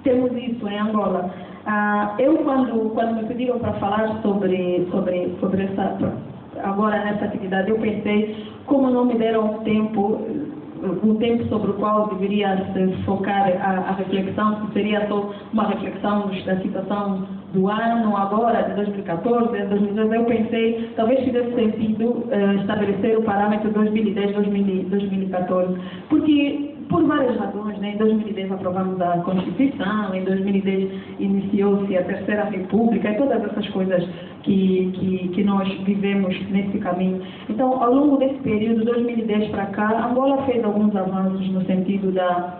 temos isso em Angola. Eu, quando me pediram para falar sobre essa, agora nessa atividade, eu pensei como não me deram um tempo sobre o qual deveria se focar a reflexão, se seria só uma reflexão da situação do ano, agora, de 2014, de 2012, eu pensei, talvez fizesse sentido estabelecer o parâmetro 2010-2014, porque, por várias razões, né? Em 2010 aprovamos a Constituição, em 2010 iniciou-se a Terceira República e todas essas coisas que nós vivemos nesse caminho. Então, ao longo desse período, 2010 para cá, Angola fez alguns avanços no sentido da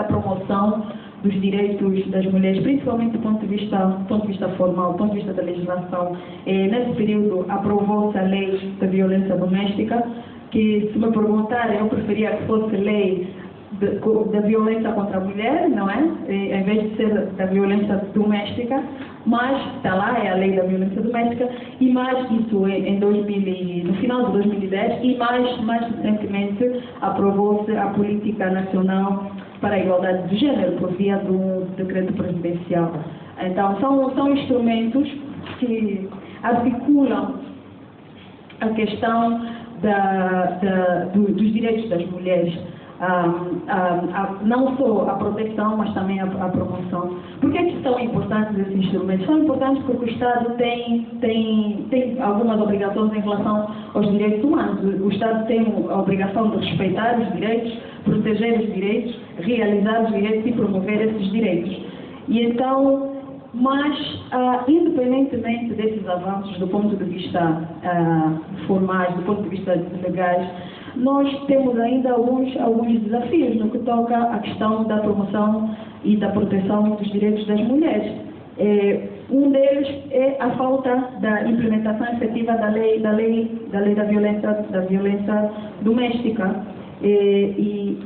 promoção dos direitos das mulheres, principalmente do ponto de vista formal, do ponto de vista da legislação. Nesse período, aprovou-se a lei da violência doméstica, que, se me perguntarem, eu preferia que fosse lei da violência contra a mulher, não é? Em vez de ser da violência doméstica, mas está lá, é a lei da violência doméstica, e mais isso no final de 2010, e mais recentemente aprovou-se a Política Nacional para a Igualdade de Gênero, por via do decreto presidencial. Então, são instrumentos que articulam a questão dos direitos das mulheres, não só a proteção, mas também a promoção. Por que são importantes esses instrumentos? São importantes porque o Estado tem algumas obrigações em relação aos direitos humanos. O Estado tem a obrigação de respeitar os direitos, proteger os direitos, realizar os direitos e promover esses direitos. E então, mas, independentemente desses avanços do ponto de vista formais, do ponto de vista legais, nós temos ainda alguns desafios no que toca à questão da promoção e da proteção dos direitos das mulheres. Um deles é a falta da implementação efetiva da lei da violência doméstica. E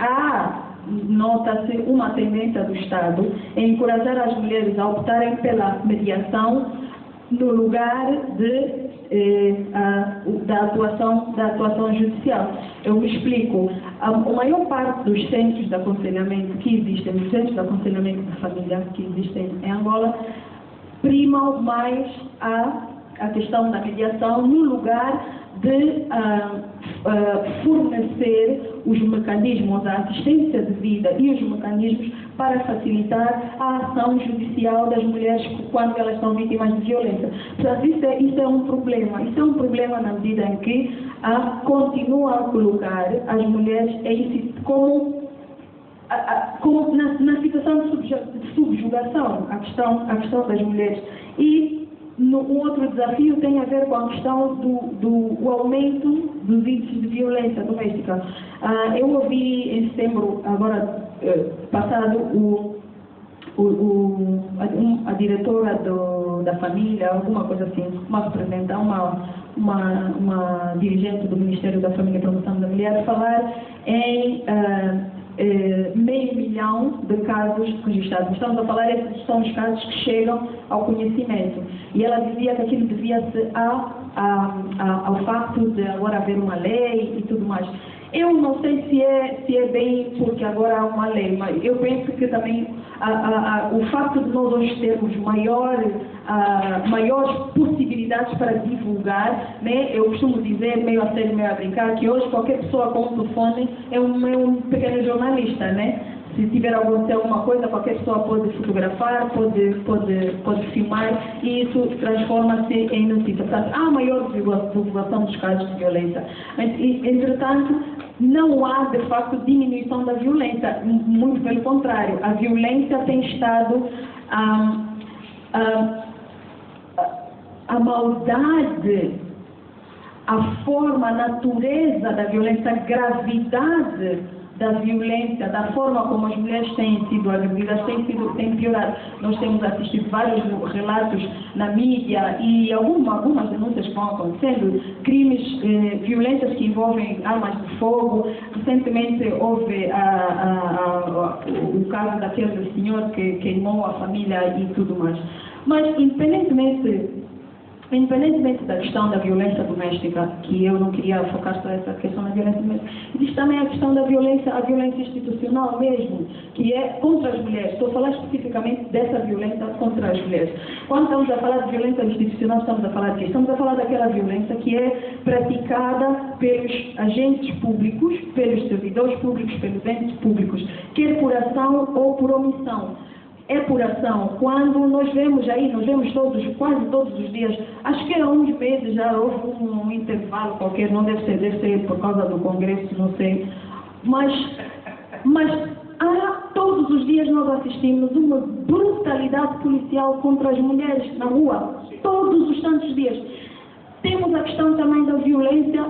nota-se uma tendência do Estado em encorajar as mulheres a optarem pela mediação no lugar da atuação judicial. Eu me explico. A maior parte dos centros de aconselhamento que existem, os centros de aconselhamento da família que existem em Angola, primam mais a questão da mediação no lugar de fornecer os mecanismos, a assistência devida e os mecanismos para facilitar a ação judicial das mulheres quando elas são vítimas de violência. Portanto, isso é um problema. Isso é um problema na medida em que continua a colocar as mulheres como na situação de subjugação, a questão das mulheres. E um outro desafio tem a ver com a questão do aumento dos índices de violência doméstica. Eu ouvi em setembro, agora passado, a diretora da família, alguma coisa assim, uma representante, uma dirigente do Ministério da Família e Promoção da Mulher, falar em 500 mil de casos registrados. Estamos a falar, esses são os casos que chegam ao conhecimento. E ela dizia que aquilo devia-se ao facto de agora haver uma lei e tudo mais. Eu não sei se é bem porque agora há uma lei, mas eu penso que também o facto de nós hoje termos maiores possibilidades para divulgar, né? Eu costumo dizer, meio a sério, meio a brincar, que hoje qualquer pessoa com um telefone é um pequeno jornalista, né? Se tiver alguma coisa, qualquer pessoa pode fotografar, pode filmar, e isso transforma-se em notícia. Portanto, há maior divulgação dos casos de violência. Mas, entretanto, não há, de facto, diminuição da violência. Muito pelo contrário, a violência tem estado a maldade, a forma, a natureza da violência, a gravidade da violência, da forma como as mulheres têm sido agredidas, tem piorado. Nós temos assistido vários relatos na mídia e algumas denúncias que vão acontecendo, crimes, violências que envolvem armas de fogo. Recentemente houve o caso daquele senhor que queimou a família e tudo mais. Mas, independentemente Independentemente da questão da violência doméstica, que eu não queria focar só essa questão da violência doméstica, existe também a questão da violência, a violência institucional mesmo, que é contra as mulheres. Estou a falar especificamente dessa violência contra as mulheres. Quando estamos a falar de violência institucional, estamos a falar de quê? Estamos a falar daquela violência que é praticada pelos agentes públicos, pelos servidores públicos, pelos entes públicos, quer por ação ou por omissão. É por ação. Quando nós vemos quase todos os dias, acho que há uns meses já houve um intervalo qualquer, não deve ser por causa do Congresso, não sei, mas todos os dias nós assistimos uma brutalidade policial contra as mulheres na rua, todos os tantos dias. Temos a questão também da violência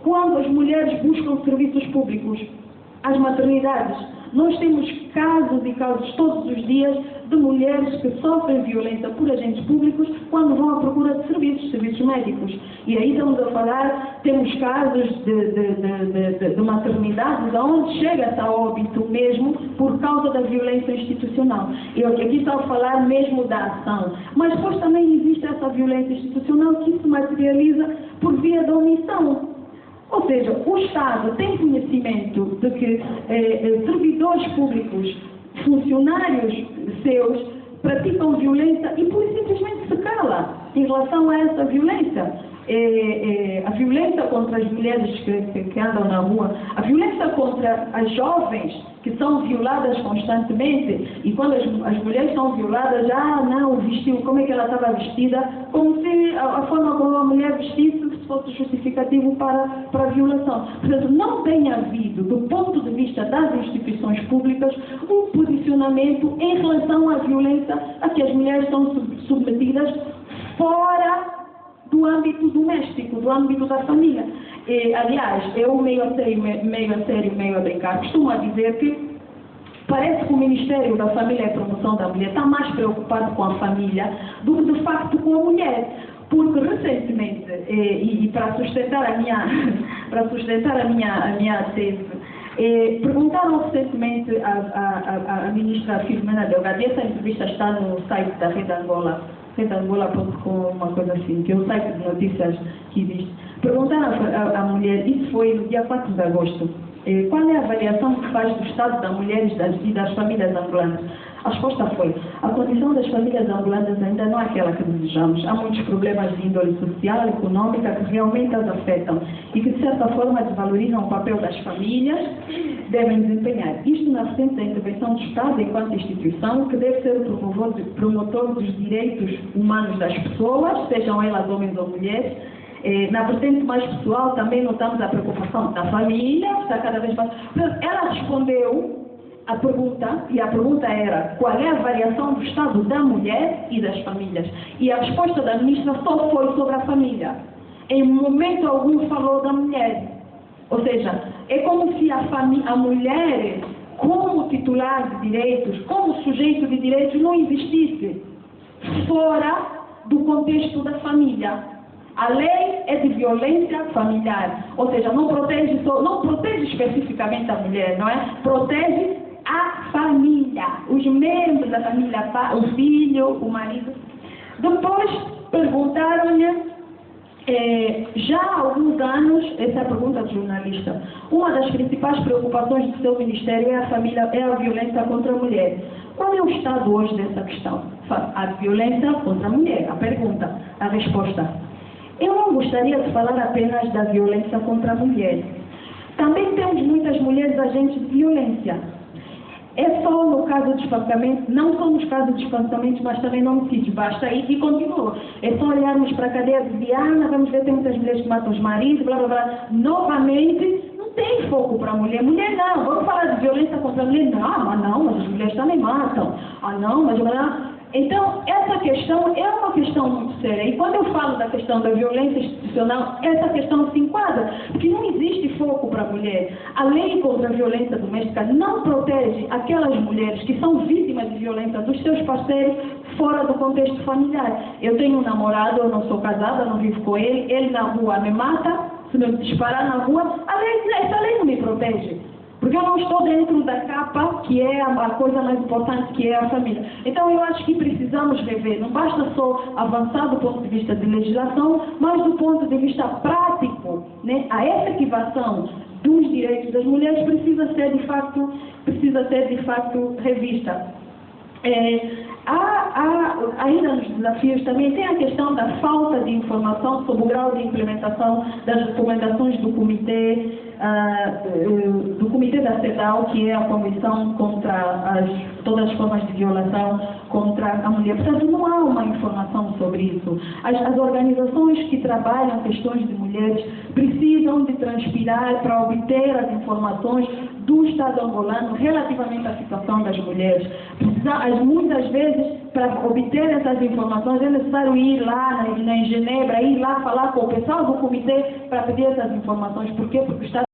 quando as mulheres buscam serviços públicos, as maternidades. Nós temos casos e casos todos os dias de mulheres que sofrem violência por agentes públicos quando vão à procura de serviços médicos. E aí estamos a falar, temos casos de maternidades onde chega-se a óbito mesmo por causa da violência institucional. Eu aqui estou a falar mesmo da ação. Mas depois também existe essa violência institucional que se materializa por via da omissão. Ou seja, o Estado tem conhecimento de que servidores públicos, funcionários seus, praticam violência e por simplesmente se cala em relação a essa violência. A violência contra as mulheres que andam na rua, a violência contra as jovens que são violadas constantemente, e quando as mulheres são violadas, não, vestiu, como é que ela estava vestida, como se a forma como a mulher vestisse fosse justificativo para a violação. Portanto, não tem havido, do ponto de vista das instituições públicas, um posicionamento em relação à violência a que as mulheres são submetidas fora do âmbito doméstico, do âmbito da família. Aliás, eu meio a sério, meio a brincar, costumo a dizer que parece que o Ministério da Família e Promoção da Mulher está mais preocupado com a família do que, de facto, com a mulher. Porque recentemente, e para sustentar a minha tese, perguntaram recentemente à ministra Filomena Delgado, e essa entrevista está no site da Rede Angola, redangola.com, uma coisa assim, que é o site de notícias que existe. Perguntaram à mulher, isso foi no dia 4 de agosto, qual é a avaliação que faz do estado das mulheres e das famílias angolanas? A resposta foi, a condição das famílias angolanas ainda não é aquela que desejamos. Há muitos problemas de índole social, econômica, que realmente as afetam e que, de certa forma, desvalorizam o papel das famílias devem desempenhar. Isto na frente da intervenção do Estado enquanto instituição, que deve ser o promotor dos direitos humanos das pessoas, sejam elas homens ou mulheres. Na vertente mais pessoal, também notamos a preocupação da família, está cada vez mais... Ela respondeu a pergunta, e a pergunta era qual é a variação do estado da mulher e das famílias. E a resposta da ministra só foi sobre a família. Em momento algum falou da mulher. Ou seja, é como se a mulher, como titular de direitos, como sujeito de direitos, não existisse fora do contexto da família. A lei é de violência familiar, ou seja, não protege especificamente a mulher, não é? Protege a família, os membros da família, o filho, o marido. Depois perguntaram-lhe, já há alguns anos, essa é a pergunta do jornalista, uma das principais preocupações do seu ministério é a violência contra a mulher. Qual é o estado hoje dessa questão? A violência contra a mulher. A pergunta, a resposta. Eu não gostaria de falar apenas da violência contra a mulher. Também temos muitas mulheres agentes de violência. É só no caso de espancamento, não só nos casos de espancamento, mas também no homicídio. Basta aí e continua. É só olharmos para a cadeia de Viana, vamos ver que tem muitas mulheres que matam os maridos, blá blá blá. Novamente, não tem foco para a mulher. Mulher não, vamos falar de violência contra a mulher? Não, mas as mulheres também matam. Mas... Então, essa questão é uma questão muito séria. E quando eu falo da questão da violência institucional, essa questão se enquadra, porque não existe foco para a mulher. A lei contra a violência doméstica não protege aquelas mulheres que são vítimas de violência dos seus parceiros fora do contexto familiar. Eu tenho um namorado, eu não sou casada, não vivo com ele na rua me mata, se me disparar na rua, essa lei não me protege. Porque eu não estou dentro da capa, que é a coisa mais importante, que é a família. Então, eu acho que precisamos rever. Não basta só avançar do ponto de vista de legislação, mas do ponto de vista prático, né? A efetivação dos direitos das mulheres precisa ser, de fato, revista. Ainda nos desafios também tem a questão da falta de informação sobre o grau de implementação das recomendações do Comitê da CEDAW, que é a Comissão contra todas as formas de violação contra a mulher. Portanto, não há uma informação sobre isso. As organizações que trabalham questões de mulheres precisam de transpirar para obter as informações do Estado angolano relativamente à situação das mulheres. Muitas vezes, para obter essas informações, é necessário ir lá em Genebra, ir lá falar com o pessoal do comitê para pedir essas informações. Por quê? Porque o Estado